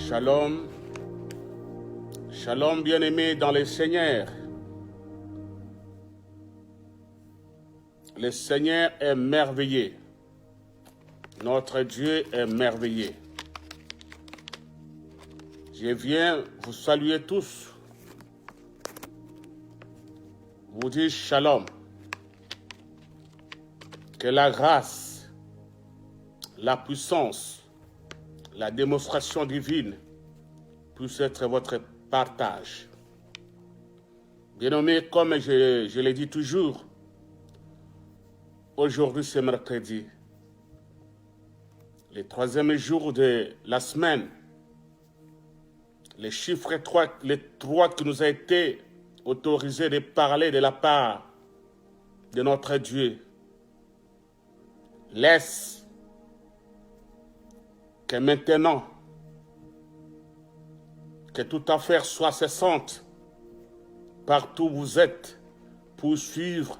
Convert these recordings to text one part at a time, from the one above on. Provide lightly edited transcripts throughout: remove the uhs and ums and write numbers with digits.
Shalom, shalom bien-aimés dans le Seigneur. Le Seigneur est merveilleux. Notre Dieu est merveilleux. Je viens vous saluer tous. Vous dire shalom. Que la grâce, la puissance, la démonstration divine puisse être votre partage. Bien-aimés, comme je l'ai dit toujours, aujourd'hui c'est mercredi, le troisième jour de la semaine. Les chiffres 3, les 3 qui nous a été autorisé de parler de la part de notre Dieu. Laisse que maintenant, que toute affaire soit cessante, partout où vous êtes, pour suivre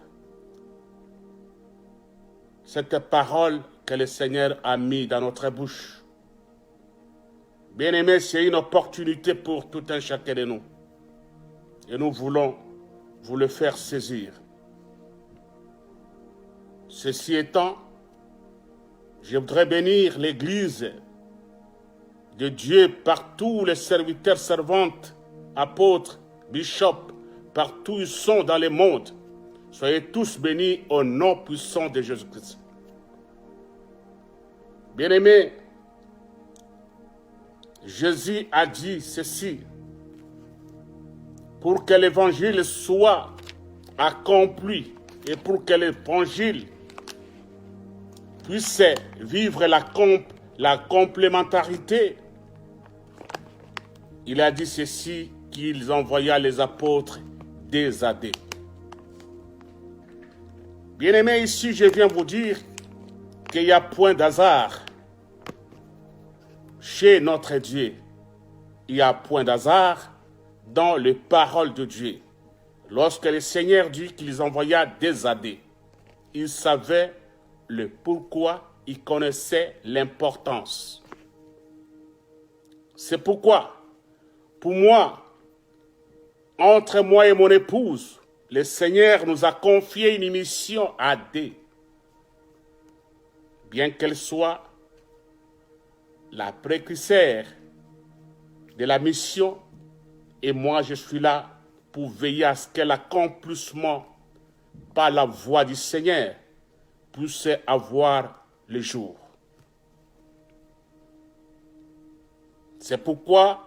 cette parole que le Seigneur a mise dans notre bouche. Bien-aimés, c'est une opportunité pour tout un chacun de nous. Et nous voulons vous le faire saisir. Ceci étant, je voudrais bénir l'Église de Dieu par tous les serviteurs, servantes, apôtres, bishops, partout où ils sont dans le monde. Soyez tous bénis au nom puissant de Jésus-Christ. Bien-aimés, Jésus a dit ceci: pour que l'évangile soit accompli et pour que l'évangile puisse vivre la complémentarité, il a dit ceci, qu'il envoya les apôtres des AD. Bien-aimés, ici je viens vous dire qu'il n'y a point d'hasard chez notre Dieu. Il n'y a point d'hasard dans les paroles de Dieu. Lorsque le Seigneur dit qu'il envoya des AD, il savait le pourquoi, il connaissait l'importance. C'est pourquoi, pour moi, entre moi et mon épouse, le Seigneur nous a confié une mission AD. Bien qu'elle soit la précurseur de la mission, et moi je suis là pour veiller à ce que l'accomplissement par la voix du Seigneur puisse avoir le jour. C'est pourquoi,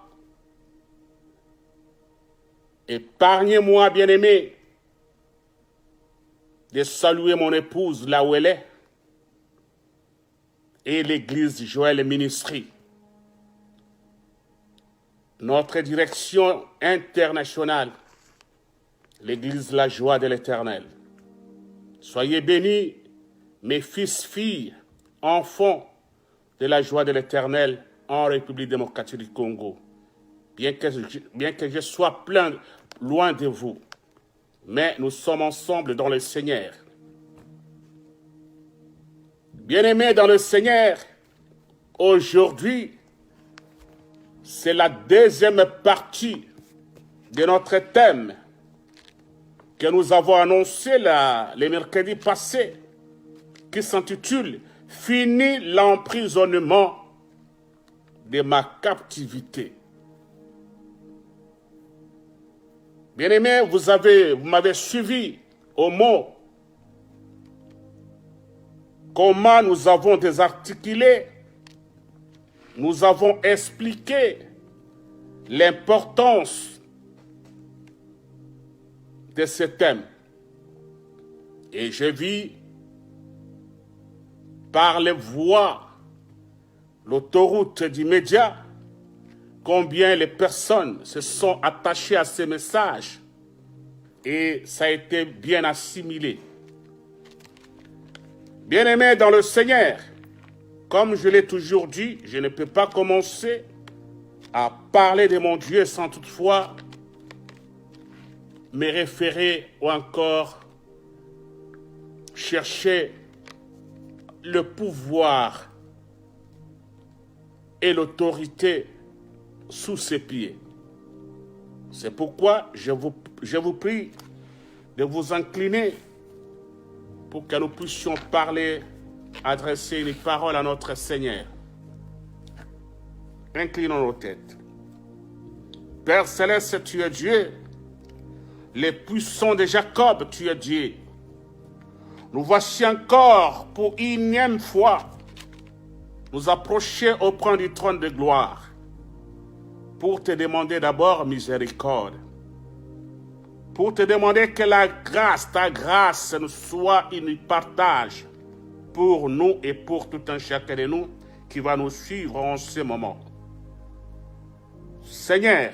épargnez-moi, bien-aimés, de saluer mon épouse là où elle est, et l'église Joël Ministry, notre direction internationale, l'église La Joie de l'Éternel. Soyez bénis, mes fils, filles, enfants de la joie de l'Éternel en République démocratique du Congo. Bien que je sois loin de vous, mais nous sommes ensemble dans le Seigneur. Bien-aimés dans le Seigneur, aujourd'hui, c'est la deuxième partie de notre thème que nous avons annoncé les mercredis passés, qui s'intitule « Fini l'emprisonnement de ma captivité ». Bien-aimés, vous m'avez suivi au mot. Comment nous avons désarticulé, nous avons expliqué l'importance de ce thème. Et je vis par les voies, l'autoroute du média, combien les personnes se sont attachées à ces messages et ça a été bien assimilé. Bien-aimés dans le Seigneur, comme je l'ai toujours dit, je ne peux pas commencer à parler de mon Dieu sans toutefois me référer ou encore chercher le pouvoir et l'autorité sous ses pieds. C'est pourquoi je vous prie de vous incliner pour que nous puissions parler, adresser une parole à notre Seigneur. Inclinons nos têtes. Père Céleste, tu es Dieu. Les puissants de Jacob, tu es Dieu. Nous voici encore pour une énième fois nous approcher auprès du trône de gloire pour te demander d'abord miséricorde, pour te demander que la grâce, ta grâce, nous soit une partage pour nous et pour tout un chacun de nous qui va nous suivre en ce moment. Seigneur,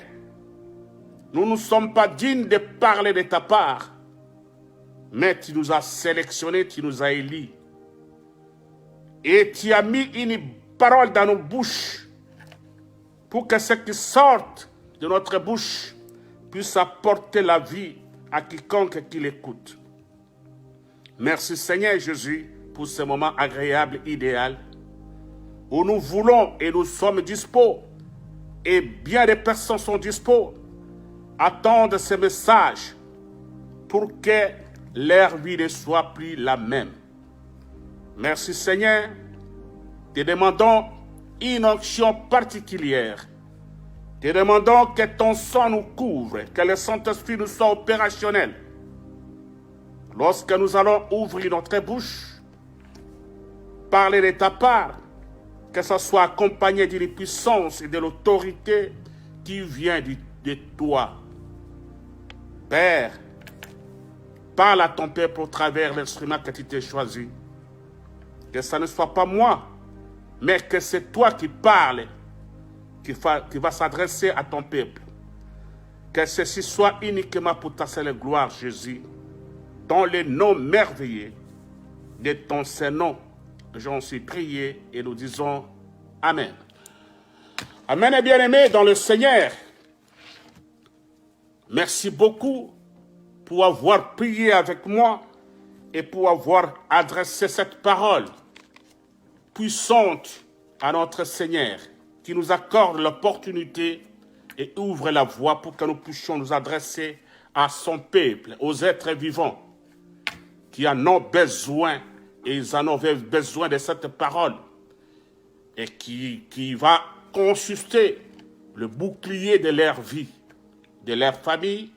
nous ne sommes pas dignes de parler de ta part, mais tu nous as sélectionnés, tu nous as élis. Et tu as mis une parole dans nos bouches pour que ce qui sorte de notre bouche puisse apporter la vie à quiconque qui l'écoute. Merci Seigneur Jésus pour ce moment agréable, idéal, où nous voulons et nous sommes dispos, et bien des personnes sont dispos, attendent ce message pour que leur vie ne soit plus la même. Merci Seigneur, te demandons une onction particulière. Te demandons que ton sang nous couvre, que le Saint-Esprit nous soit opérationnel. Lorsque nous allons ouvrir notre bouche, parler de ta part, que ce soit accompagné d'une puissance et de l'autorité qui vient de toi. Père, parle à ton peuple au travers de l'instrument que tu t'es choisi. Que ce ne soit pas moi, mais que c'est toi qui parles, qui va s'adresser à ton peuple. Que ceci soit uniquement pour ta seule gloire, Jésus, dans le nom merveilleux de ton Saint-Nom. J'en suis prié et nous disons Amen. Amen et bien-aimés dans le Seigneur. Merci beaucoup pour avoir prié avec moi et pour avoir adressé cette parole puissante à notre Seigneur, qui nous accorde l'opportunité et ouvre la voie pour que nous puissions nous adresser à son peuple, aux êtres vivants qui en ont besoin, et ils en ont besoin de cette parole, et qui va consister le bouclier de leur vie, de leur famille,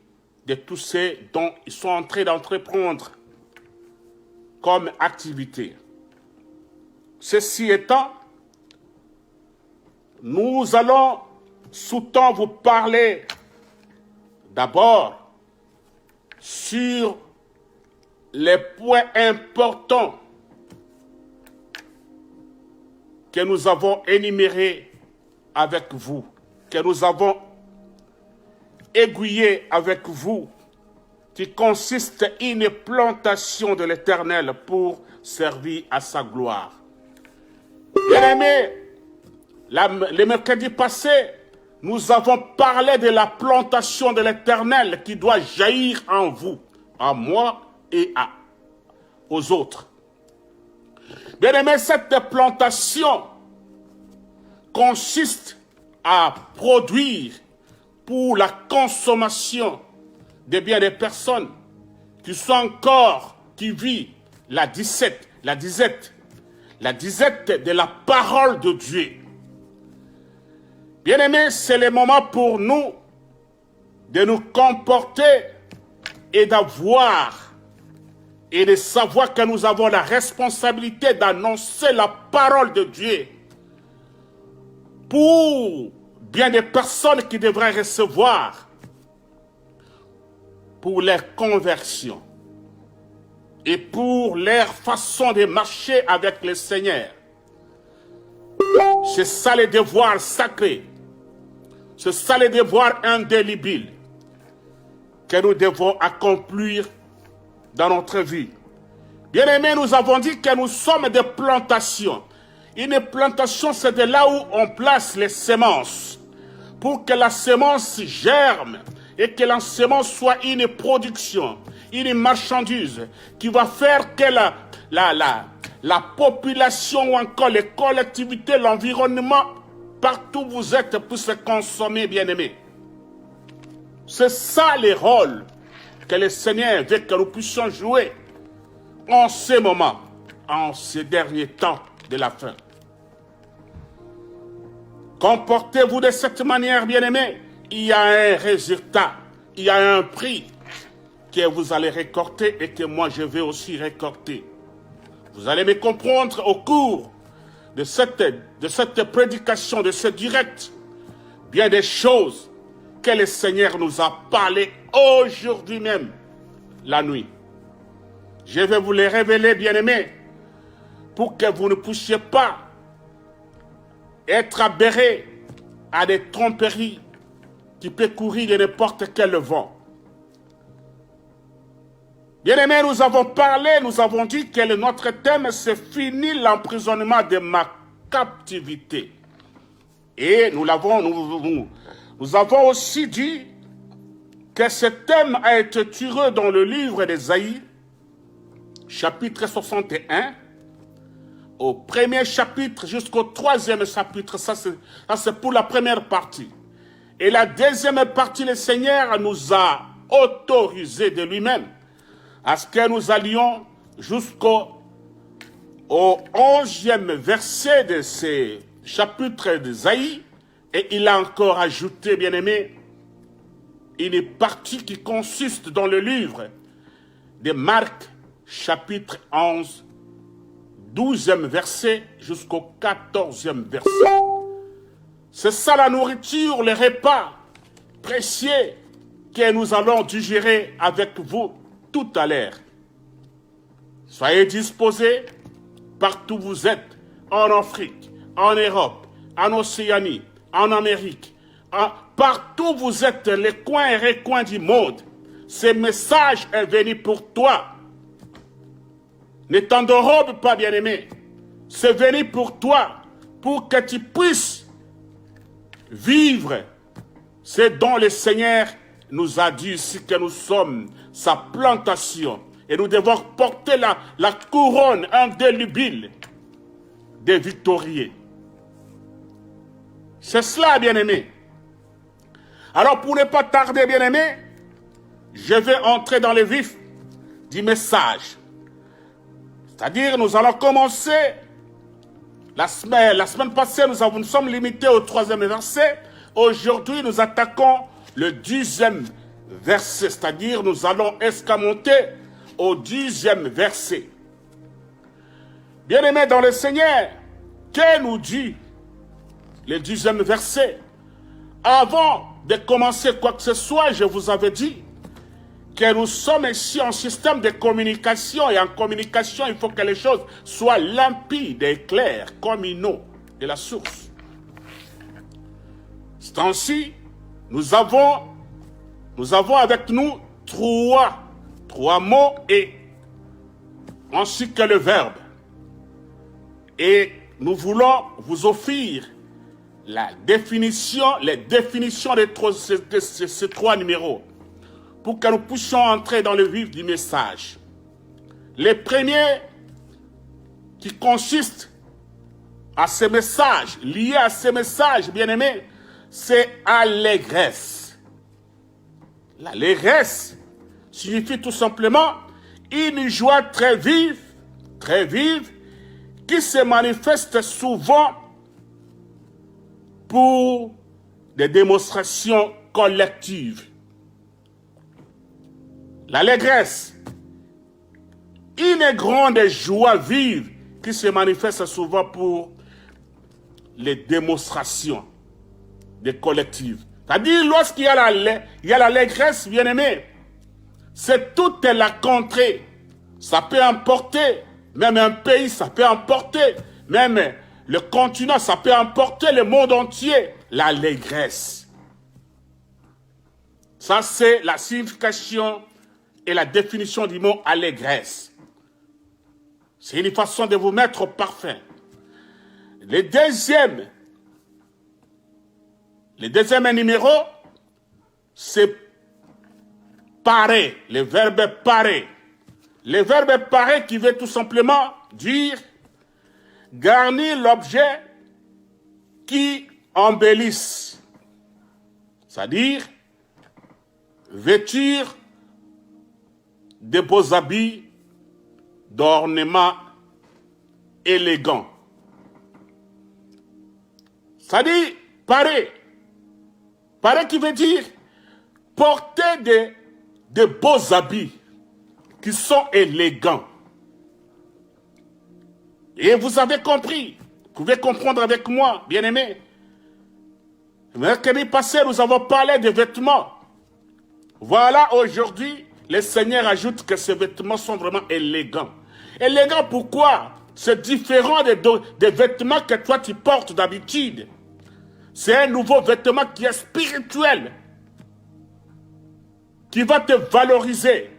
de tous ceux dont ils sont en train d'entreprendre comme activité. Ceci étant, nous allons sous-temps vous parler d'abord sur les points importants que nous avons énumérés avec vous, que nous avons aiguillés avec vous, qui consiste en une plantation de l'Éternel pour servir à sa gloire. Bien-aimés, le mercredi passé, nous avons parlé de la plantation de l'Éternel qui doit jaillir en vous, en moi et aux autres. Bien-aimés, cette plantation consiste à produire pour la consommation de bien des personnes qui sont encore, qui vivent la disette de la parole de Dieu. Bien-aimés, c'est le moment pour nous de nous comporter et d'avoir et de savoir que nous avons la responsabilité d'annoncer la parole de Dieu pour bien des personnes qui devraient recevoir pour leur conversion et pour leur façon de marcher avec le Seigneur. C'est ça le devoir sacré, c'est ça le devoir indélébile que nous devons accomplir dans notre vie. Bien-aimés, nous avons dit que nous sommes des plantations. Une plantation, c'est de là où on place les semences pour que la semence germe et que la semence soit une production, une marchandise qui va faire que la population ou encore les collectivités, l'environnement partout où vous êtes puisse consommer, bien-aimés. C'est ça les rôles que le Seigneur veut que nous puissions jouer en ces moments, en ces derniers temps de la fin. Comportez-vous de cette manière, bien-aimés. Il y a un résultat, il y a un prix que vous allez récolter et que moi je vais aussi récolter. Vous allez me comprendre au cours de cette prédication, de ce direct, bien des choses que le Seigneur nous a parlé aujourd'hui même, la nuit. Je vais vous les révéler, bien-aimés, pour que vous ne puissiez pas être aberrés à des tromperies qui peuvent courir de n'importe quel vent. Bien-aimés, nous avons parlé, nous avons dit que notre thème, c'est fini l'emprisonnement de ma captivité. Et nous avons aussi dit que ce thème a été tiré dans le livre d'Ésaïe, chapitre 61, au premier chapitre jusqu'au troisième chapitre. Ça, c'est pour la première partie. Et la deuxième partie, le Seigneur nous a autorisé de lui-même à ce que nous allions jusqu'au 11e verset de ce chapitre d'Ésaïe. Et il a encore ajouté, bien-aimé, une partie qui consiste dans le livre de Marc, chapitre 11, 12e verset jusqu'au 14e verset. C'est ça la nourriture, le repas précieux que nous allons digérer avec vous tout à l'heure. Soyez disposés partout où vous êtes, en Afrique, en Europe, en Océanie, en Amérique, partout où vous êtes, les coins et recoins du monde. Ce message est venu pour toi. Ne t'endorobe pas, bien-aimé. C'est venu pour toi, pour que tu puisses vivre ce dont le Seigneur nous a dit ici que nous sommes sa plantation. Et nous devons porter la couronne indélébile des victorieux. C'est cela, bien-aimé. Alors, pour ne pas tarder, bien-aimé, je vais entrer dans le vif du message. C'est-à-dire, nous allons commencer la semaine passée, nous sommes limités au 3e verset. Aujourd'hui, nous attaquons le 10e verset, c'est-à-dire nous allons escamoter au 10e verset. Bien-aimés dans le Seigneur, que nous dit le 10e verset? Avant de commencer quoi que ce soit, je vous avais dit que nous sommes ici en système de communication, et en communication, il faut que les choses soient limpides et claires, comme une eau de la source. C'est ainsi, nous avons avec nous trois mots et ainsi que le verbe. Et nous voulons vous offrir les définitions de ces trois numéros pour que nous puissions entrer dans le vif du message. Le premier qui consiste à ce message, lié à ce message, bien-aimé, c'est allégresse. L'allégresse signifie tout simplement une joie très vive, qui se manifeste souvent pour des démonstrations collectives. L'allégresse, une grande joie vive qui se manifeste souvent pour les démonstrations des collectives. C'est-à-dire, lorsqu'il y a l'allégresse, bien-aimé, c'est toute la contrée. Ça peut emporter, même un pays, ça peut emporter, même le continent, ça peut emporter le monde entier. L'allégresse. Ça, c'est la signification et la définition du mot allégresse. C'est une façon de vous mettre au parfum. Le deuxième numéro, c'est parer, le verbe parer. Le verbe parer qui veut tout simplement dire garnir l'objet qui embellissent, c'est-à-dire vêtir de beaux habits d'ornements élégants. C'est-à-dire, paraît qui veut dire porter de beaux habits qui sont élégants. Et vous avez compris, vous pouvez comprendre avec moi, bien-aimés. Mercredi passé, nous avons parlé des vêtements. Voilà, aujourd'hui, le Seigneur ajoute que ces vêtements sont vraiment élégants. Élégants pourquoi? C'est différent des vêtements que toi tu portes d'habitude. C'est un nouveau vêtement qui est spirituel, qui va te valoriser.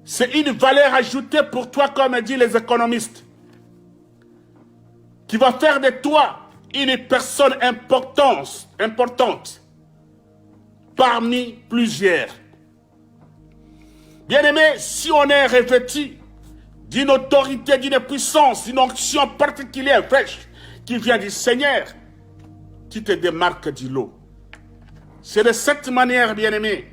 C'est une valeur ajoutée pour toi, comme disent les économistes, qui va faire de toi une personne importante parmi plusieurs. Bien-aimé, si on est revêtu d'une autorité, d'une puissance, d'une onction particulière, fraîche, qui vient du Seigneur, qui te démarque du lot. C'est de cette manière, bien-aimé,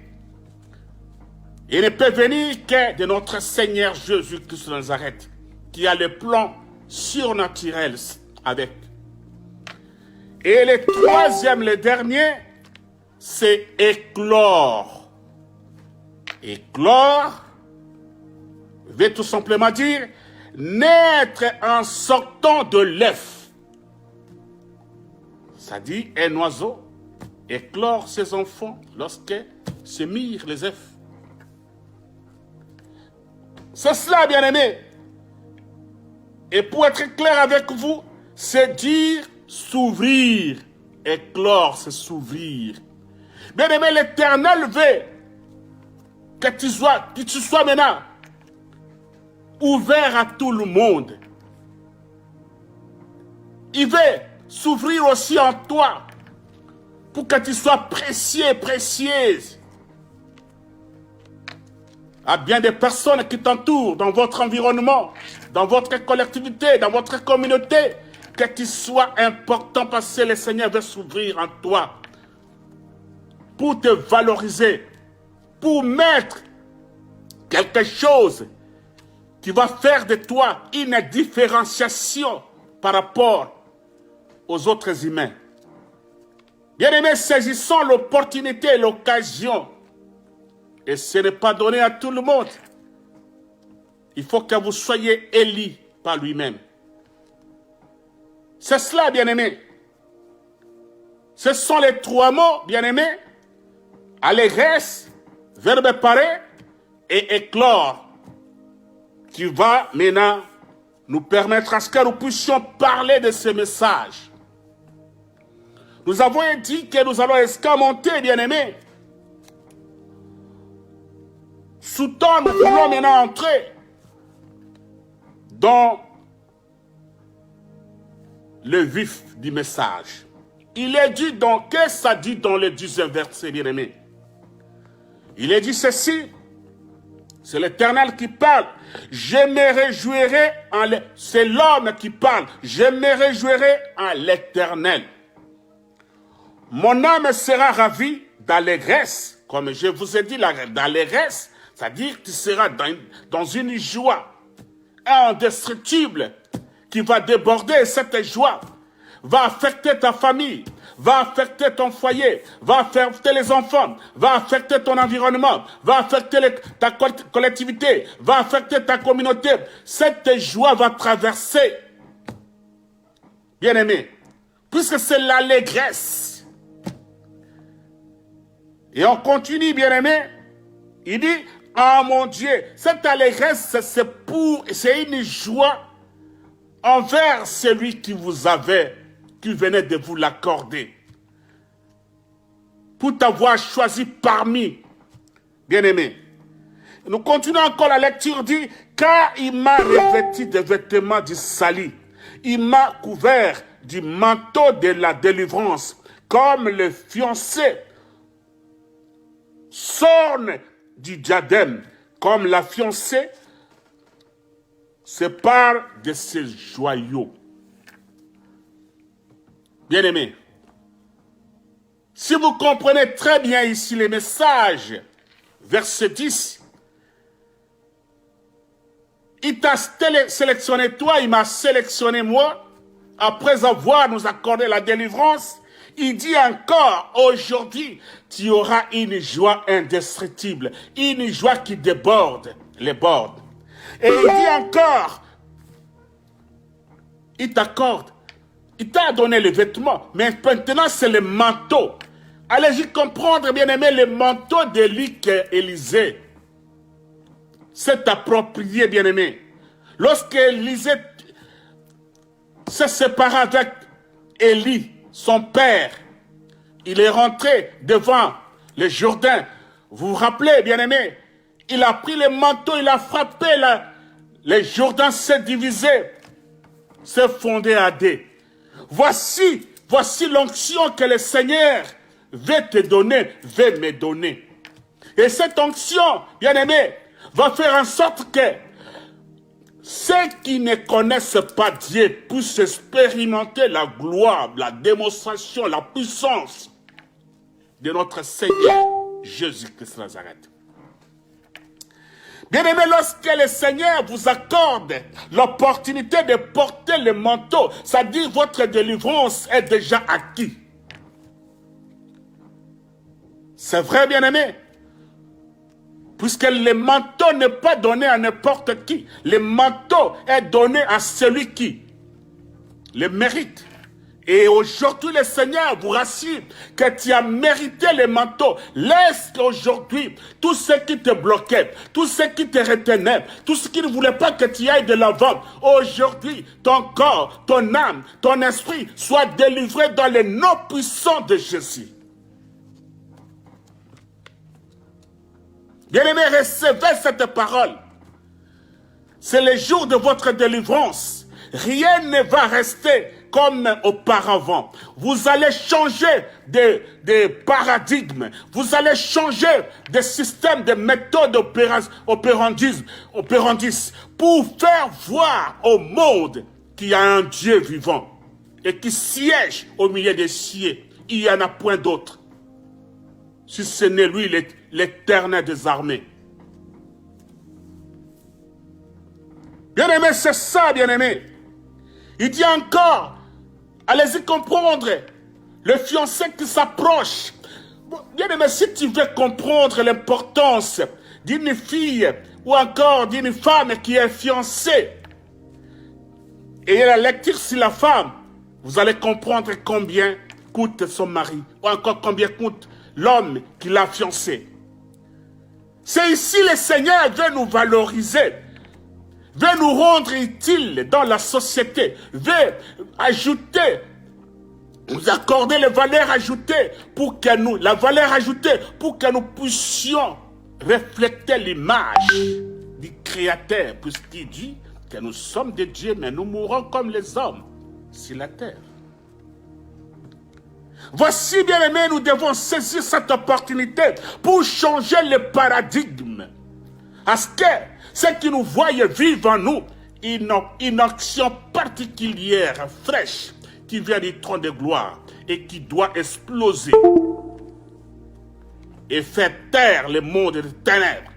il ne peut venir que de notre Seigneur Jésus-Christ de Nazareth, qui a le plan surnaturel avec. Et le troisième, le dernier, c'est éclore. Éclore veut tout simplement dire naître en sortant de l'œuf. Ça dit un oiseau éclore ses enfants lorsque se mirent les œufs. C'est cela, bien-aimé. Et pour être clair avec vous, c'est dire s'ouvrir. Éclore, c'est s'ouvrir. Bien-aimé, l'Éternel veut que tu sois maintenant ouvert à tout le monde. Il veut s'ouvrir aussi en toi pour que tu sois précieux, précieuse à bien des personnes qui t'entourent dans votre environnement, dans votre collectivité, dans votre communauté, que tu sois important parce que le Seigneur veut s'ouvrir en toi pour te valoriser, pour mettre quelque chose qui va faire de toi une différenciation par rapport aux autres humains. Bien-aimés, saisissons l'opportunité et l'occasion. Et ce n'est pas donné à tout le monde. Il faut que vous soyez élis par lui-même. C'est cela, bien-aimés. Ce sont les trois mots, bien-aimés. Allégresse, verbe paré et éclore, qui va maintenant nous permettre à ce que nous puissions parler de ce message. Nous avons dit que nous allons escamonter, bien-aimés. Sous-temps, nous voulons maintenant entrer dans le vif du message. Il est dit donc, qu'est-ce que ça dit dans le 10e verset, bien-aimés? Il est dit ceci, c'est l'Éternel qui parle. Je me réjouirai c'est l'homme qui parle. Je me réjouirai en l'Éternel. Mon âme sera ravie d'allégresse. Comme je vous ai dit, d'allégresse, c'est-à-dire que tu seras dans une joie indestructible qui va déborder. Cette joie va affecter ta famille, va affecter ton foyer, va affecter les enfants, va affecter ton environnement, va affecter ta collectivité, va affecter ta communauté. Cette joie va traverser, bien-aimé, puisque c'est l'allégresse. Et on continue, bien-aimé, il dit, ah mon Dieu, cette allégresse, c'est une joie envers celui qui venait de vous l'accorder. Pour t'avoir choisi parmi, bien-aimé. Nous continuons encore la lecture, dit, car il m'a revêtu des vêtements du salut. Il m'a couvert du manteau de la délivrance, comme le fiancé s'orne du diadème, comme la fiancée se part de ses joyaux. Bien-aimés, si vous comprenez très bien ici les messages, verset 10, il t'a sélectionné toi, il m'a sélectionné moi, après avoir nous accordé la délivrance, il dit encore, aujourd'hui, tu auras une joie indestructible, une joie qui déborde les bords. Et il dit encore, il t'accorde, il t'a donné les vêtements, mais maintenant c'est le manteau. Allez-y comprendre, bien-aimé, le manteau d'Élie qu'Élisée s'est approprié, bien-aimé. Lorsque Élisée s'est séparé avec Élie, son père, il est rentré devant le Jourdain. Vous vous rappelez, bien-aimé, il a pris le manteau, il a frappé, le Jourdain s'est divisé, s'est fondé à deux. Voici l'onction que le Seigneur veut te donner, veut me donner. Et cette onction, bien-aimé, va faire en sorte que ceux qui ne connaissent pas Dieu puissent expérimenter la gloire, la démonstration, la puissance de notre Seigneur Jésus-Christ de Nazareth. Bien-aimé, lorsque le Seigneur vous accorde l'opportunité de porter le manteau, ça dit votre délivrance est déjà acquise. C'est vrai, bien-aimé. Puisque le manteau n'est pas donné à n'importe qui. Le manteau est donné à celui qui le mérite. Et aujourd'hui, le Seigneur vous rassure que tu as mérité le manteau. Laisse aujourd'hui tout ce qui te bloquait, tout ce qui te retenait, tout ce qui ne voulait pas que tu ailles de l'avant. Aujourd'hui, ton corps, ton âme, ton esprit soient délivrés dans le nom puissant de Jésus. Bien-aimés, recevez cette parole. C'est le jour de votre délivrance. Rien ne va rester comme auparavant. Vous allez changer de paradigme. Vous allez changer de système, de méthode opérandis pour faire voir au monde qu'il y a un Dieu vivant et qui siège au milieu des cieux. Il n'y en a point d'autre. Si ce n'est lui, l'Éternel des armées. Bien-aimé, c'est ça, bien-aimé. Il dit encore, allez-y comprendre, le fiancé qui s'approche. Bien-aimé, si tu veux comprendre l'importance d'une fille ou encore d'une femme qui est fiancée, et la lecture sur la femme, vous allez comprendre combien coûte son mari, ou encore combien coûte l'homme qui l'a fiancé. C'est ici le Seigneur veut nous valoriser, veut nous rendre utiles dans la société, veut ajouter, nous accorder les valeurs ajoutées pour que nous, la valeur ajoutée pour que nous puissions refléter l'image du Créateur, puisqu'il dit que nous sommes des dieux, mais nous mourrons comme les hommes sur la terre. Voici, bien-aimés, nous devons saisir cette opportunité pour changer le paradigme. À ce que ceux qui nous voient vivent en nous une action particulière, fraîche, qui vient du trône de gloire et qui doit exploser et faire taire le monde des ténèbres.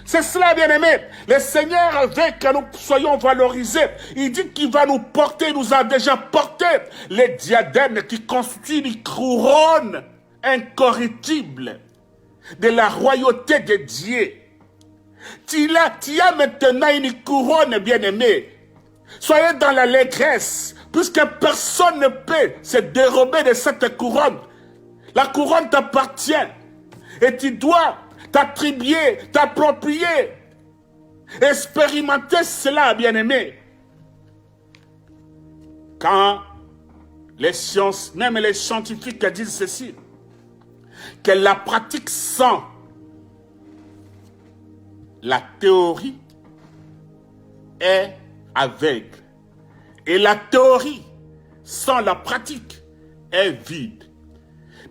C'est cela, bien-aimés. Le Seigneur veut que nous soyons valorisés. Il dit qu'il va nous porter, il nous a déjà porté les diadèmes qui constituent une couronne incorruptible de la royauté de Dieu. Tu as maintenant une couronne, bien-aimé. Soyez dans l'allégresse, puisque personne ne peut se dérober de cette couronne. La couronne t'appartient et tu dois t'attribuer, t'approprier, expérimenter cela, bien-aimé. Quand les sciences, même les scientifiques disent ceci, que la pratique sans la théorie est aveugle. Et la théorie sans la pratique est vide.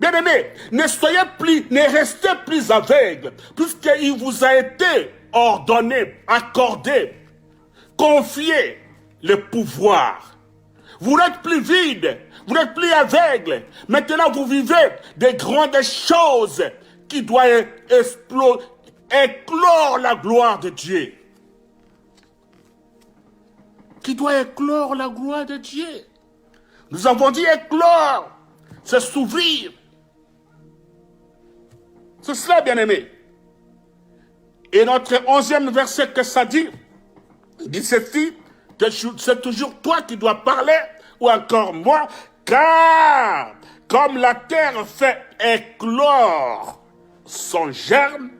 Bien-aimés, ne restez plus aveugles, puisqu'il vous a été ordonné, accordé, confié le pouvoir. Vous n'êtes plus vide, vous n'êtes plus aveugle. Maintenant, vous vivez des grandes choses qui doivent éclore la gloire de Dieu. Qui doit éclore la gloire de Dieu. Nous avons dit éclore, c'est s'ouvrir. C'est cela, bien-aimé. Et notre 11e verset que ça dit ceci, c'est toujours toi qui dois parler, ou encore moi, car comme la terre fait éclore son germe,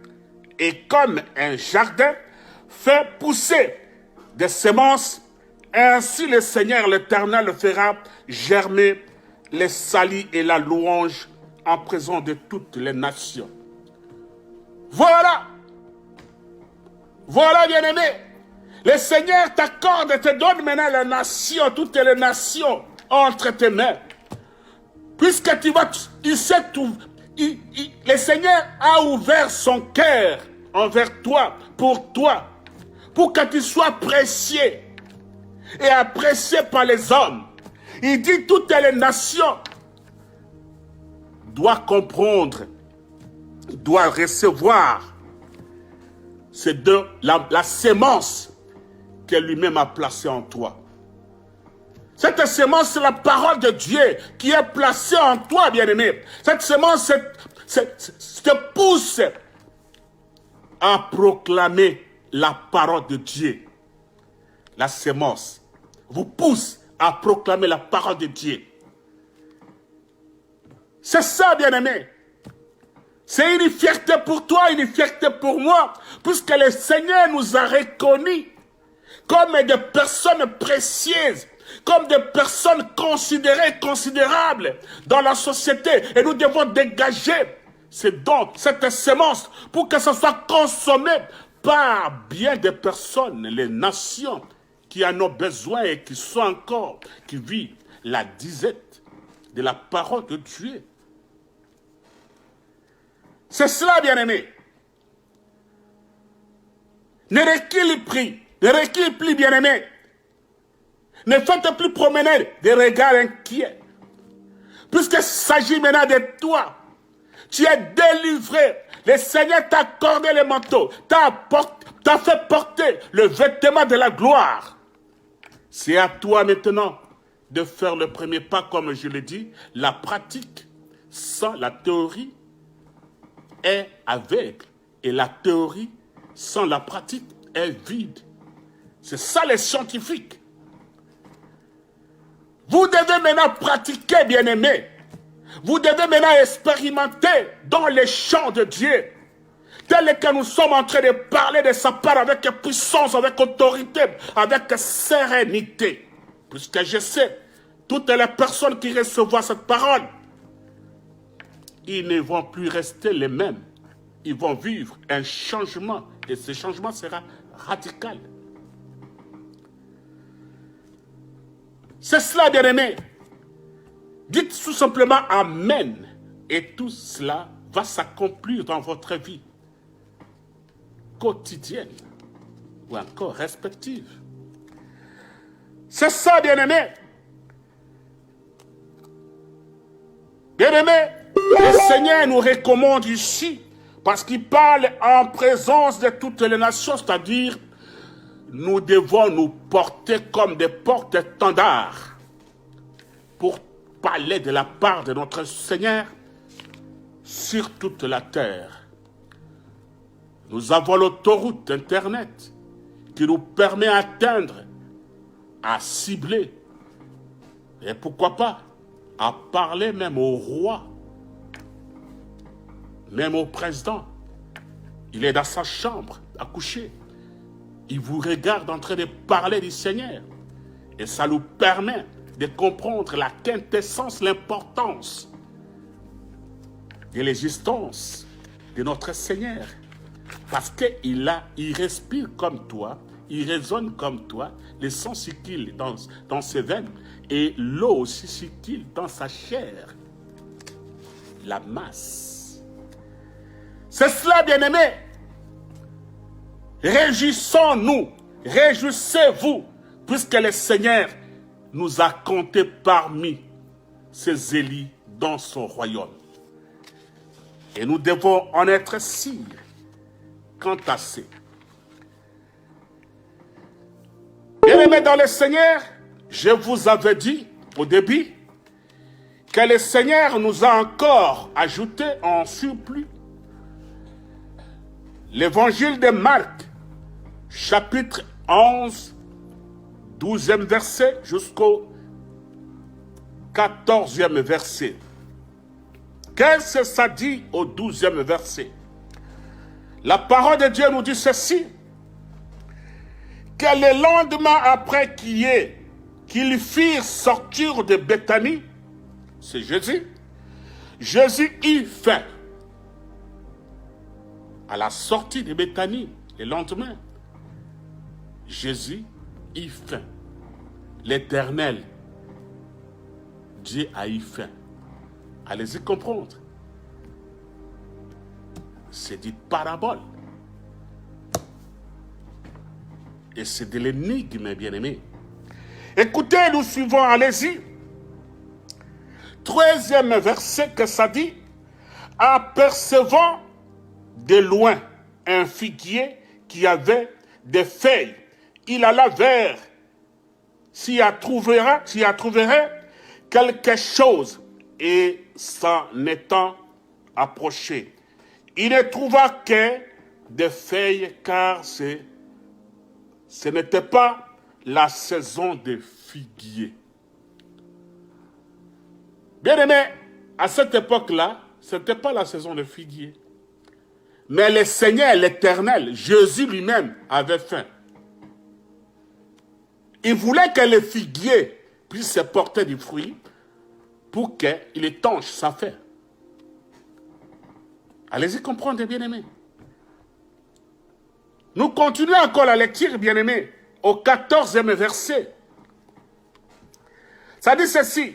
et comme un jardin fait pousser des semences, ainsi le Seigneur l'Éternel fera germer les salis et la louange en présence de toutes les nations. Voilà. Voilà, bien-aimé. Le Seigneur t'accorde et te donne maintenant les nations, toutes les nations entre tes mains. Puisque tu vas, il sait tout. Le Seigneur a ouvert son cœur envers toi, pour que tu sois précieux et apprécié par les hommes. Il dit toutes les nations doivent comprendre, doivent recevoir c'est de la sémence que lui-même a placée en toi. Cette sémence, c'est la parole de Dieu qui est placée en toi, bien-aimé. Cette sémence te pousse à proclamer la parole de Dieu. La sémence vous pousse à proclamer la parole de Dieu. C'est ça, bien-aimé. C'est une fierté pour toi, une fierté pour moi, puisque le Seigneur nous a reconnus comme des personnes précieuses, comme des personnes considérées, considérables dans la société. Et nous devons dégager ces dons, cette sémence, pour que ça soit consommé par bien des personnes, les nations qui en ont besoin et qui sont encore, qui vivent la disette de la parole de Dieu. C'est cela, bien-aimé. Ne recule plus, bien-aimé. Ne faites plus promener des regards inquiets. Puisqu'il s'agit maintenant de toi. Tu es délivré. Le Seigneur t'a accordé le manteau. T'a fait porter le vêtement de la gloire. C'est à toi maintenant de faire le premier pas, comme je l'ai dit. La pratique sans la théorie est aveugle. Et la théorie sans la pratique est vide. C'est ça les scientifiques. Vous devez maintenant pratiquer, bien-aimés. Vous devez maintenant expérimenter dans les champs de Dieu. Tel que nous sommes en train de parler de sa part avec puissance, avec autorité, avec sérénité. Puisque je sais, toutes les personnes qui recevront cette parole, ils ne vont plus rester les mêmes. Ils vont vivre un changement. Et ce changement sera radical. C'est cela, bien-aimé. Dites tout simplement Amen. Et tout cela va s'accomplir dans votre vie quotidienne ou encore respective. C'est ça, bien-aimé. Bien-aimé, le Seigneur nous recommande ici, parce qu'il parle en présence de toutes les nations, c'est-à-dire, nous devons nous porter comme des porte-étendards pour parler de la part de notre Seigneur sur toute la terre. Nous avons l'autoroute d'Internet qui nous permet d'atteindre, à cibler, et pourquoi pas, à parler même au roi, même au président. Il est dans sa chambre à coucher. Il vous regarde en train de parler du Seigneur. Et ça nous permet de comprendre la quintessence, l'importance de l'existence de notre Seigneur. Parce qu'il respire comme toi, il résonne comme toi, le sang circule dans ses veines et l'eau aussi circule dans sa chair. La masse. C'est cela, bien-aimés. Réjouissons-nous, réjouissez-vous, puisque le Seigneur nous a comptés parmi ses élus dans son royaume. Et nous devons en être sûrs quant à ces. Bien-aimés dans le Seigneur, je vous avais dit au début que le Seigneur nous a encore ajouté en surplus l'évangile de Marc, chapitre 11, 12e verset jusqu'au 14e verset. Qu'est-ce que ça dit au 12e verset? La parole de Dieu nous dit ceci, que le lendemain après qu'ils firent sortir de Béthanie, c'est Jésus, Jésus eut faim. À la sortie de Béthanie, le lendemain, Jésus eut faim. L'Éternel, Dieu a eu faim. Allez-y comprendre. C'est une parabole. Et c'est de l'énigme, bien-aimé. Écoutez, nous suivons, allez-y. 13e verset que ça dit. Apercevant de loin un figuier qui avait des feuilles, il alla vers, s'il y trouverait quelque chose, et s'en étant approché, il ne trouva que des feuilles, car ce n'était pas la saison des figuiers. Bien aimé, à cette époque-là, ce n'était pas la saison des figuiers. Mais le Seigneur, l'Éternel, Jésus lui-même avait faim. Il voulait que le figuier puisse porter du fruit pour qu'il étanche sa faim. Allez-y comprendre, bien-aimés. Nous continuons encore la lecture, bien-aimés, au 14e verset. Ça dit ceci.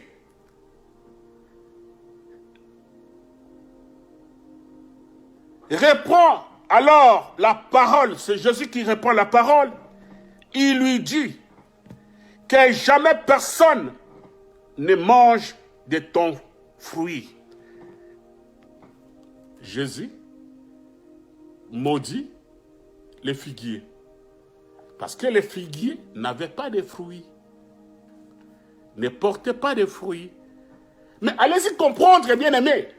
Reprend alors la parole, c'est Jésus qui reprend la parole. Il lui dit que jamais personne ne mange de ton fruit. Jésus maudit les figuiers. Parce que les figuiers n'avaient pas de fruits. Ne portaient pas de fruits. Mais allez-y comprendre, bien aimé.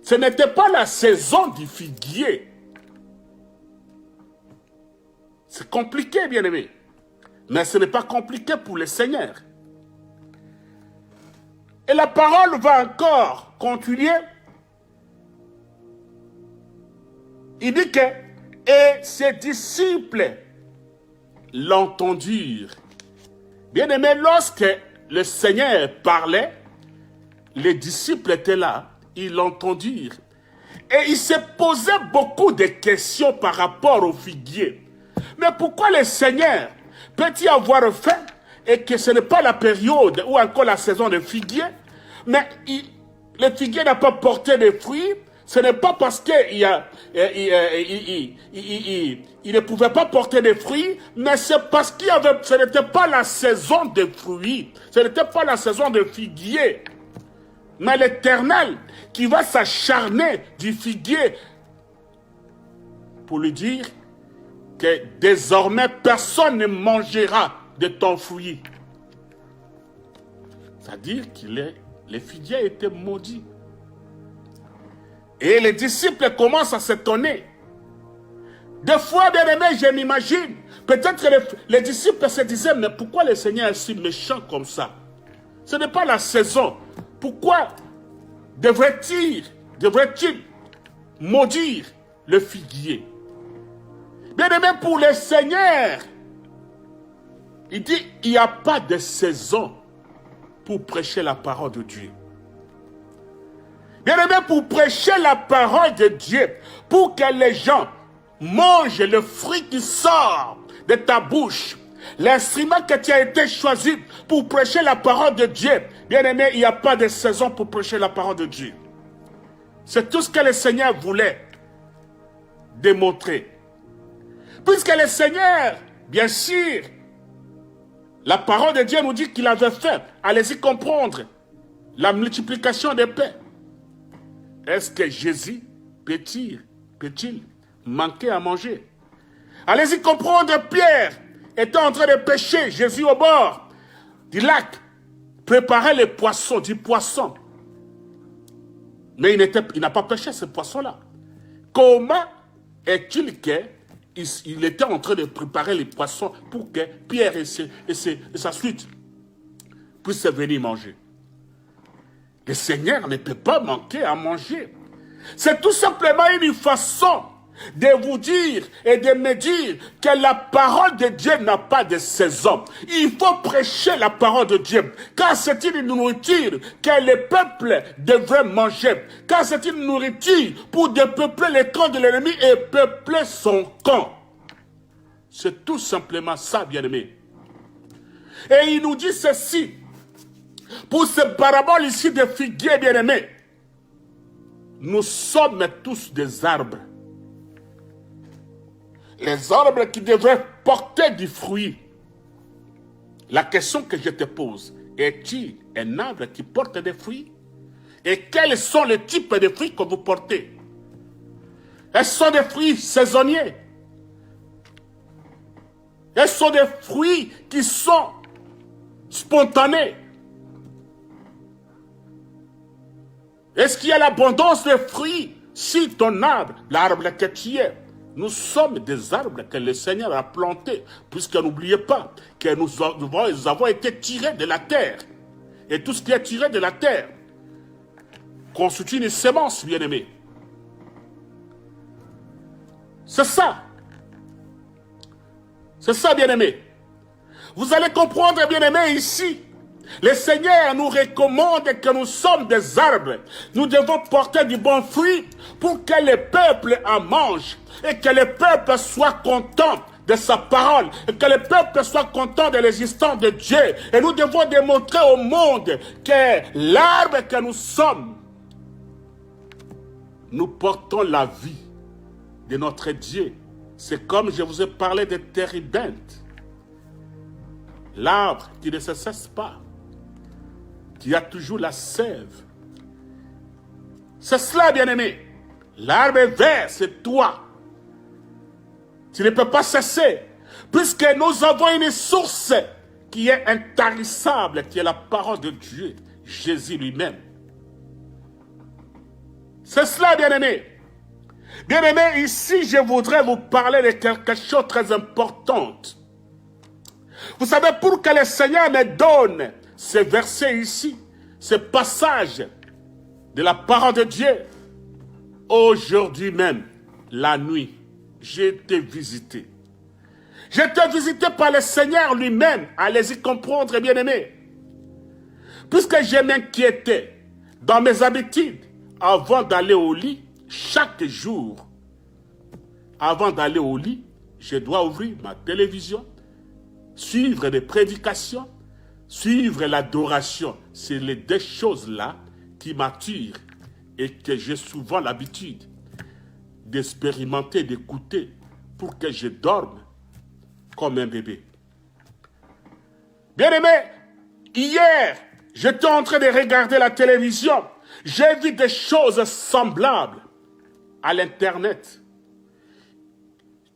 Ce n'était pas la saison du figuier. C'est compliqué, bien aimé. Mais ce n'est pas compliqué pour le Seigneur. Et la parole va encore continuer. Il dit que, et ses disciples l'entendirent. Bien aimé, lorsque le Seigneur parlait, les disciples étaient là, ils l'entendirent. Et ils se posaient beaucoup de questions par rapport au figuier. Mais pourquoi le Seigneur peut-il avoir faim et que ce n'est pas la période ou encore la saison de figuier, mais le figuier n'a pas porté de fruits? Ce n'est pas parce qu'il ne pouvait pas porter de fruits, mais c'est parce ce n'était pas la saison de fruits, ce n'était pas la saison de figuier. Mais l'Éternel qui va s'acharner du figuier pour lui dire que désormais personne ne mangera de ton fruit. C'est-à-dire que les figuiers étaient maudits. Et les disciples commencent à s'étonner. Des fois, bien aimé, je m'imagine, peut-être les disciples se disaient, mais pourquoi le Seigneur est si méchant comme ça? Ce n'est pas la saison. Pourquoi devrait-il maudire le figuier? Bien aimé, pour le Seigneur, il dit, il n'y a pas de saison pour prêcher la parole de Dieu. Bien aimé, pour prêcher la parole de Dieu, pour que les gens mangent le fruit qui sort de ta bouche, l'instrument que tu as été choisi pour prêcher la parole de Dieu, bien aimé, il n'y a pas de saison pour prêcher la parole de Dieu. C'est tout ce que le Seigneur voulait démontrer. Puisque le Seigneur, bien sûr, La parole de Dieu nous dit qu'il avait fait. Allez-y comprendre la multiplication des pains. Est-ce que Jésus peut-il manquer à manger? Allez-y comprendre, Pierre était en train de pêcher, Jésus au bord du lac, préparait les poissons, du poisson. Mais il n'a pas pêché ce poisson-là. Comment est-il qu'il était en train de préparer les poissons pour que Pierre et sa suite puissent venir manger? Le Seigneur ne peut pas manquer à manger. C'est tout simplement une façon de vous dire et de me dire que la parole de Dieu n'a pas de saison. Il faut prêcher la parole de Dieu, car c'est une nourriture que le peuple devrait manger, car c'est une nourriture pour dépeupler les camps de l'ennemi et peupler son camp. C'est tout simplement ça, bien-aimé. Et il nous dit ceci, pour ce parabole ici de figuier, bien-aimé, nous sommes tous des arbres. Les arbres qui devraient porter du fruit. La question que je te pose, est-il un arbre qui porte des fruits? Et quels sont les types de fruits que vous portez? Est-ce sont des fruits saisonniers? Est-ce sont des fruits qui sont spontanés? Est-ce qu'il y a l'abondance de fruits si ton arbre, l'arbre que tu es? Nous sommes des arbres que le Seigneur a plantés, puisque n'oubliez pas que nous avons été tirés de la terre. Et tout ce qui est tiré de la terre constitue une sémence, bien-aimé. C'est ça. C'est ça, bien-aimé. Vous allez comprendre, bien-aimé, ici. Le Seigneur nous recommande que nous sommes des arbres. Nous devons porter du bon fruit pour que le peuple en mange et que le peuple soit content de sa parole et que le peuple soit content de l'existence de Dieu. Et nous devons démontrer au monde que l'arbre que nous sommes, nous portons la vie de notre Dieu. C'est comme je vous ai parlé de térébinthe. L'arbre qui ne se cesse pas, qui a toujours la sève. C'est cela, bien-aimé. L'arbre vert, c'est toi. Tu ne peux pas cesser, puisque nous avons une source qui est intarissable, qui est la parole de Dieu, Jésus lui-même. C'est cela, bien-aimé. Bien-aimé, ici, je voudrais vous parler de quelque chose de très important. Vous savez, pour que le Seigneur me donne ce verset ici, ce passage de la parole de Dieu, aujourd'hui même, la nuit, j'ai été visité. J'ai été visité par le Seigneur lui-même. Allez-y comprendre, bien-aimé. Puisque je m'inquiétais dans mes habitudes, avant d'aller au lit, chaque jour, avant d'aller au lit, je dois ouvrir ma télévision, suivre des prédications, suivre l'adoration. C'est les deux choses-là qui m'attirent et que j'ai souvent l'habitude d'expérimenter, d'écouter pour que je dorme comme un bébé. Bien-aimé, hier, j'étais en train de regarder la télévision. J'ai vu des choses semblables à l'Internet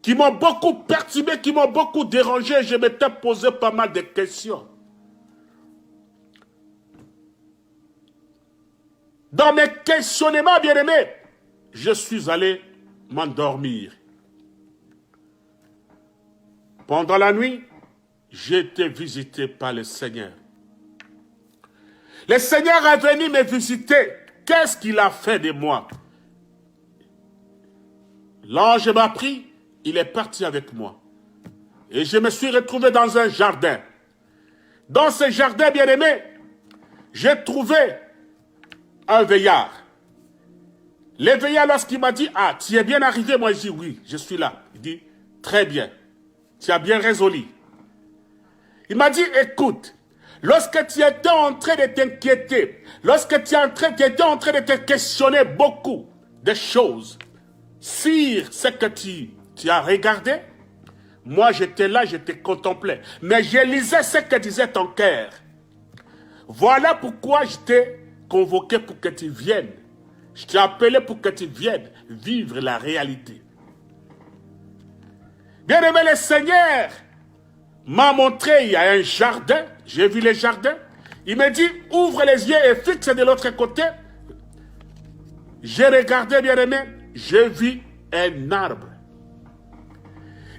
qui m'ont beaucoup perturbé, qui m'ont beaucoup dérangé. Je m'étais posé pas mal de questions. Dans mes questionnements, bien-aimés, je suis allé m'endormir. Pendant la nuit, j'ai été visité par le Seigneur. Le Seigneur est venu me visiter. Qu'est-ce qu'il a fait de moi? L'ange m'a pris, il est parti avec moi. Et je me suis retrouvé dans un jardin. Dans ce jardin, bien-aimé, j'ai trouvé un veillard. Le veillard, lorsqu'il m'a dit, ah, tu es bien arrivé, moi je dis, oui, je suis là. Il dit, très bien, tu as bien résolu. Il m'a dit, écoute, lorsque tu étais en train de t'inquiéter, lorsque tu étais en train de te questionner beaucoup de choses sur ce que tu as regardé, Moi, j'étais là, je te contemplais. Mais je lisais ce que disait ton cœur. Voilà pourquoi je t'ai convoqué pour que tu viennes. Je t'ai appelé pour que tu viennes vivre la réalité. Bien-aimé, le Seigneur m'a montré, il y a un jardin. J'ai vu le jardin. Il m'a dit, ouvre les yeux et fixe de l'autre côté. J'ai regardé, bien-aimé, j'ai vu un arbre.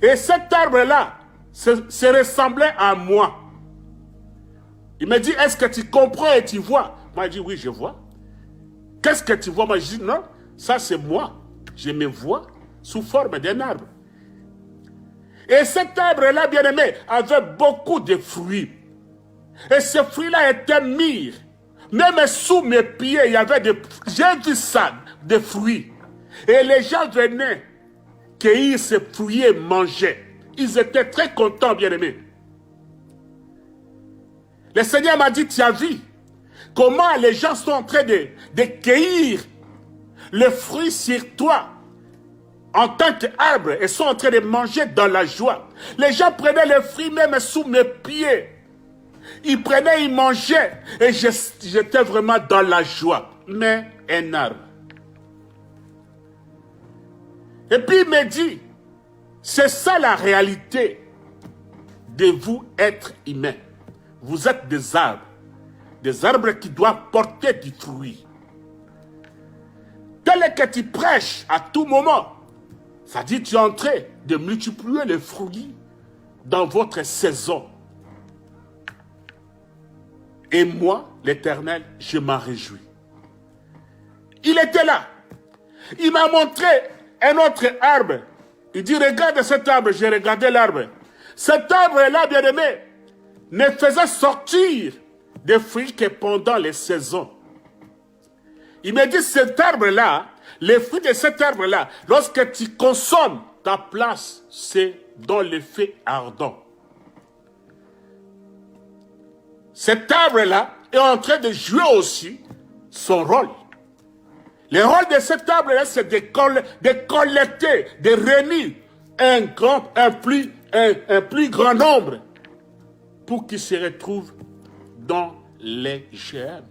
Et cet arbre-là se ressemblait à moi. Il m'a dit, est-ce que tu comprends et tu vois? Moi, j'ai dit, oui, je vois. Qu'est-ce que tu vois? Moi, je dis, non, ça c'est moi. Je me vois sous forme d'un arbre. Et cet arbre-là, bien-aimé, avait beaucoup de fruits. Et ce fruit-là était mûr. Même sous mes pieds, il y avait des... J'ai vu ça, des fruits. Et les gens venaient cueillir ces fruits et manger. Ils étaient très contents, bien-aimés. Le Seigneur m'a dit, tu as vu comment les gens sont en train de cueillir le fruit sur toi en tant qu'arbre et sont en train de manger dans la joie. Les gens prenaient les fruits même sous mes pieds. Ils prenaient, ils mangeaient et j'étais vraiment dans la joie. Mais un arbre. Et puis il me dit, c'est ça la réalité de vous être humain. Vous êtes des arbres qui doivent porter du fruit. Tel que tu prêches à tout moment, ça dit tu es en train de multiplier les fruits dans votre saison. Et moi, l'Éternel, je m'en réjouis. Il était là. Il m'a montré un autre arbre. Il dit, regarde cet arbre. J'ai regardé l'arbre. Cet arbre-là, bien-aimé, ne faisait sortir des fruits que pendant les saisons. Il me dit, cet arbre-là, les fruits de cet arbre-là, lorsque tu consommes, ta place, c'est dans le feu ardent. Cet arbre-là est en train de jouer aussi son rôle. Le rôle de cet arbre-là, c'est de collecter, de réunir un plus grand nombre pour qu'ils se retrouvent dans les germes.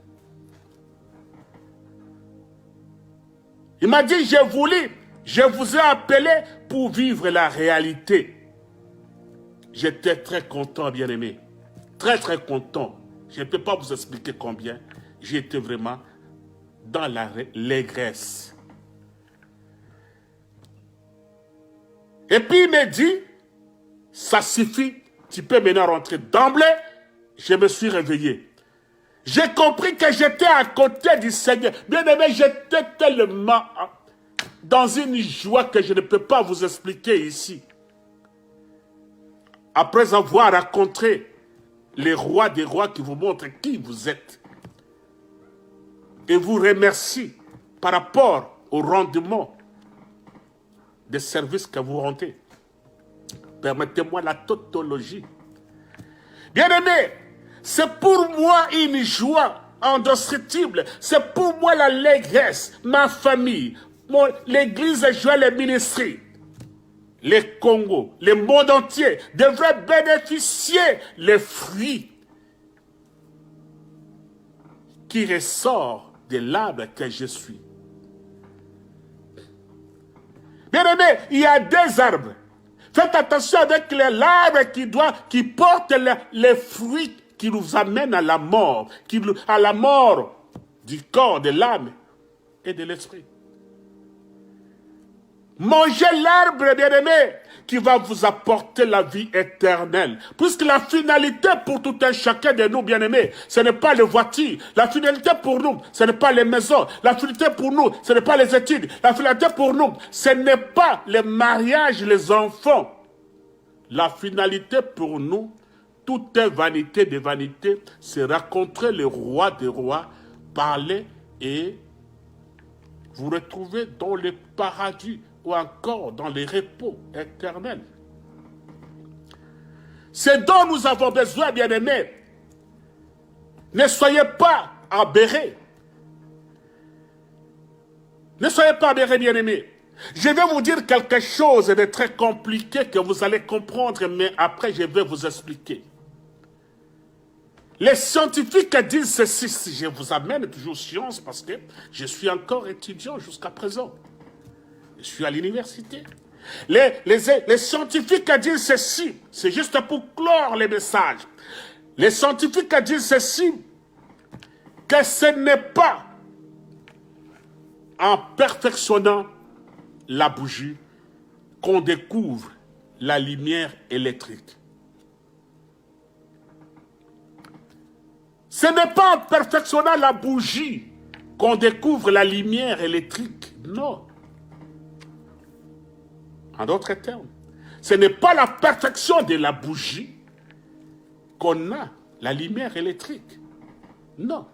Il m'a dit, je vous ai appelé pour vivre la réalité. J'étais très content, bien-aimé. Très, très content. Je ne peux pas vous expliquer combien j'étais vraiment dans l'allégresse. Et puis il me dit, ça suffit, tu peux maintenant rentrer. D'emblée, je me suis réveillé. J'ai compris que j'étais à côté du Seigneur. Bien aimé, j'étais tellement dans une joie que je ne peux pas vous expliquer ici. Après avoir rencontré les rois des rois qui vous montrent qui vous êtes. Et vous remercie par rapport au rendement des services que vous rendez. Permettez-moi la tautologie. Bien-aimé, c'est pour moi une joie indescriptible. C'est pour moi l'allégresse, ma famille, l'église et joie, les ministries. Les Congo, le monde entier devraient bénéficier les fruits qui ressortent de l'arbre que je suis. Bien aimé, il y a des arbres. Faites attention avec l'arbre qui porte les fruits qui nous amènent à la mort, à la mort du corps, de l'âme et de l'esprit. Mangez l'arbre, bien-aimé, qui va vous apporter la vie éternelle. Puisque la finalité pour tout un chacun de nous, bien-aimés, ce n'est pas les voitures. La finalité pour nous, ce n'est pas les maisons. La finalité pour nous, ce n'est pas les études. La finalité pour nous, ce n'est pas les mariages, les enfants. La finalité pour nous, toute vanité de vanité, c'est rencontrer le roi des rois, parler et vous retrouver dans le paradis ou encore dans les repos éternels. C'est dont nous avons besoin, bien-aimés. Ne soyez pas aberrés. Ne soyez pas aberrés, bien-aimés. Je vais vous dire quelque chose de très compliqué que vous allez comprendre, mais après je vais vous expliquer. Les scientifiques disent ceci, je vous amène toujours science parce que je suis encore étudiant jusqu'à présent. Je suis à l'université. Les scientifiques disent ceci, c'est juste pour clore les messages. Les scientifiques disent ceci, que ce n'est pas en perfectionnant la bougie qu'on découvre la lumière électrique. Ce n'est pas en perfectionnant la bougie qu'on découvre la lumière électrique, non. En d'autres termes, ce n'est pas la perfection de la bougie qu'on a la lumière électrique. Non.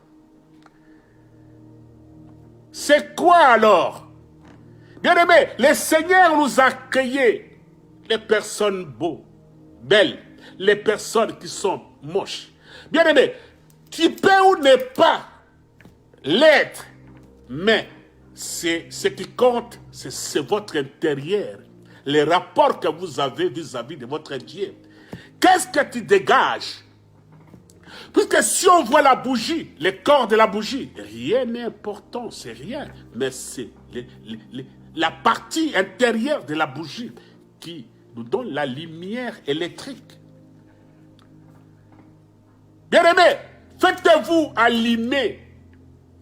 C'est quoi alors? Bien aimé, le Seigneur nous a créé les personnes beaux, belles, les personnes qui sont moches. Bien aimé, qui peut ou n'est pas l'être, mais ce qui compte, c'est votre intérieur, les rapports que vous avez vis-à-vis de votre Dieu. Qu'est-ce que tu dégages? Puisque si on voit la bougie, le corps de la bougie, rien n'est important, c'est rien. Mais c'est la partie intérieure de la bougie qui nous donne la lumière électrique. Bien-aimés, faites-vous allumer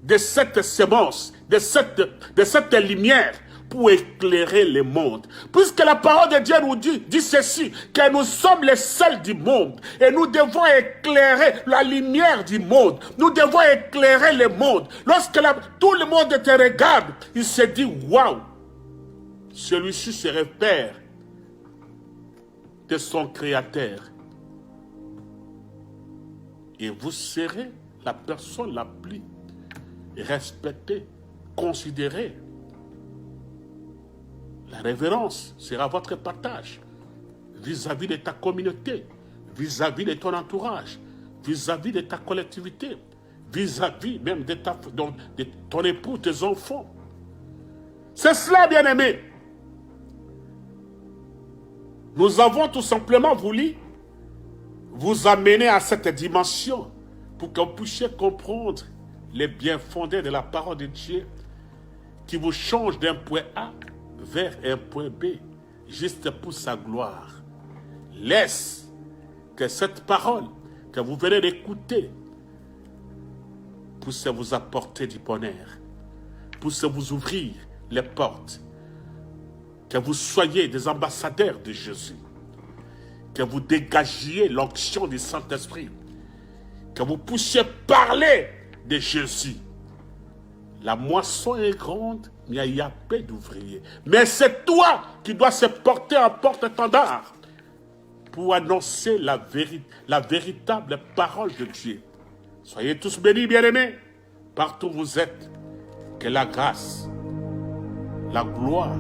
de cette sémence, de cette lumière, pour éclairer le monde. Puisque la parole de Dieu nous dit ceci, que nous sommes les seuls du monde, et nous devons éclairer la lumière du monde. Nous devons éclairer le monde. Lorsque tout le monde te regarde, il se dit, waouh, celui-ci se repère de son Créateur. Et vous serez la personne la plus respectée, considérée. La révérence sera votre partage vis-à-vis de ta communauté, vis-à-vis de ton entourage, vis-à-vis de ta collectivité, vis-à-vis même de ton époux, tes enfants. C'est cela, bien-aimés. Nous avons tout simplement voulu vous amener à cette dimension pour que vous puissiez comprendre les biens fondés de la parole de Dieu qui vous change d'un point A vers un point B, juste pour sa gloire. Laisse que cette parole que vous venez d'écouter puisse vous apporter du bonheur, puisse vous ouvrir les portes, que vous soyez des ambassadeurs de Jésus, que vous dégagiez l'onction du Saint-Esprit, que vous puissiez parler de Jésus. La moisson est grande, mais il y a peu d'ouvriers. Mais c'est toi qui dois se porter en porte-étendard pour annoncer la véritable parole de Dieu. Soyez tous bénis, bien-aimés, partout où vous êtes. Que la grâce, la gloire,